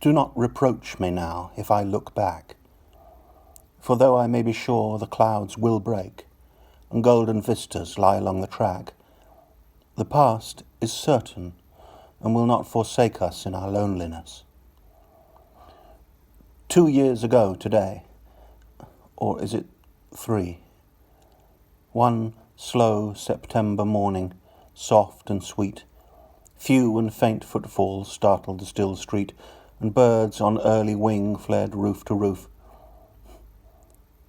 Do not reproach me now if I look back, for though I may be sure the clouds will break, and golden vistas lie along the track, the past is certain and will not forsake us in our loneliness. 2 years ago today, or is it 3? One slow September morning, soft and sweet, few and faint footfalls startled the still street, and birds on early wing fled roof to roof.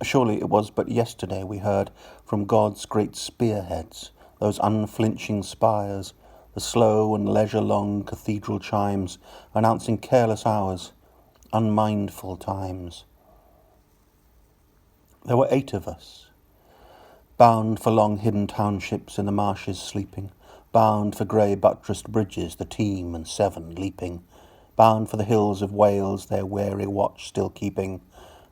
Surely it was but yesterday we heard from God's great spearheads, those unflinching spires, the slow and leisure-long cathedral chimes, announcing careless hours, unmindful times. There were 8 of us, bound for long-hidden townships in the marshes sleeping, bound for grey buttressed bridges, the team and 7 leaping, bound for the hills of Wales, their wary watch still keeping,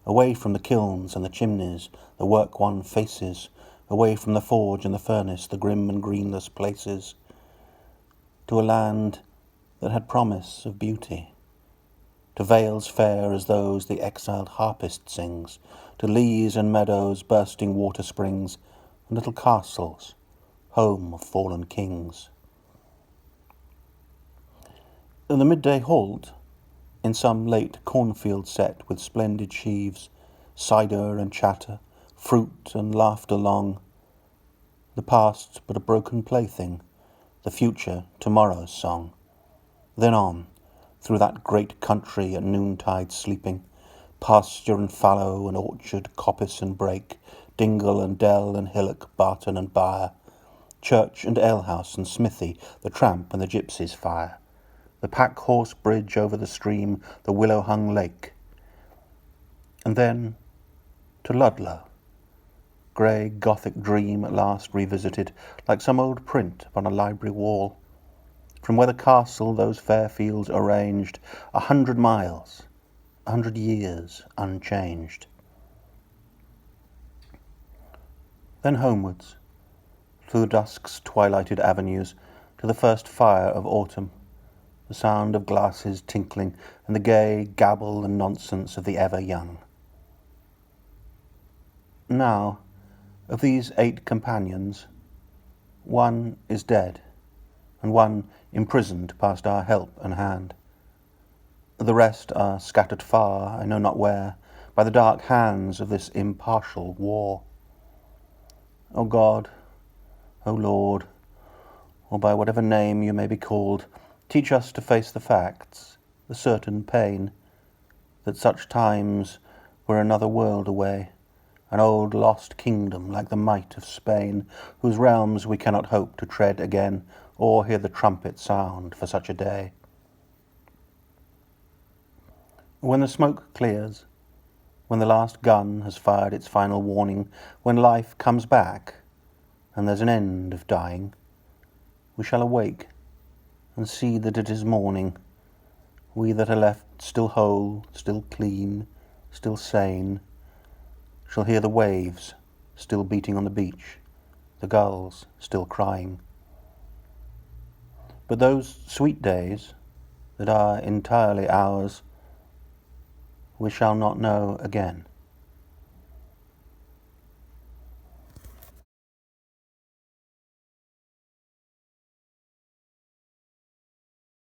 away from the kilns and the chimneys, the work-won faces, away from the forge and the furnace, the grim and greenless places, to a land that had promise of beauty, to vales fair as those the exiled harpist sings, to leas and meadows, bursting water springs, and little castles, home of fallen kings. In the midday halt, in some late cornfield set with splendid sheaves, cider and chatter, fruit and laughter long, the past but a broken plaything, the future tomorrow's song. Then on, through that great country at noontide sleeping, pasture and fallow and orchard, coppice and brake, dingle and dell and hillock, barton and byre, church and alehouse and smithy, the tramp and the gypsy's fire, the pack-horse bridge over the stream, the willow-hung lake, and then to Ludlow, grey Gothic dream at last revisited, like some old print upon a library wall, from where the castle those fair fields arranged, 100 miles, 100 years unchanged. Then homewards, through dusk's twilighted avenues, to the first fire of autumn, the sound of glasses tinkling, and the gay gabble and nonsense of the ever young. Now, of these 8 companions, 1 is dead, and 1 imprisoned past our help and hand. The rest are scattered far, I know not where, by the dark hands of this impartial war. O God, O Lord, or by whatever name you may be called, teach us to face the facts, the certain pain, that such times were another world away, an old lost kingdom like the might of Spain, whose realms we cannot hope to tread again, or hear the trumpet sound for such a day. When the smoke clears, when the last gun has fired its final warning, when life comes back, and there's an end of dying, we shall awake and see that it is morning, we that are left still whole, still clean, still sane, shall hear the waves still beating on the beach, the gulls still crying. But those sweet days that are entirely ours, we shall not know again.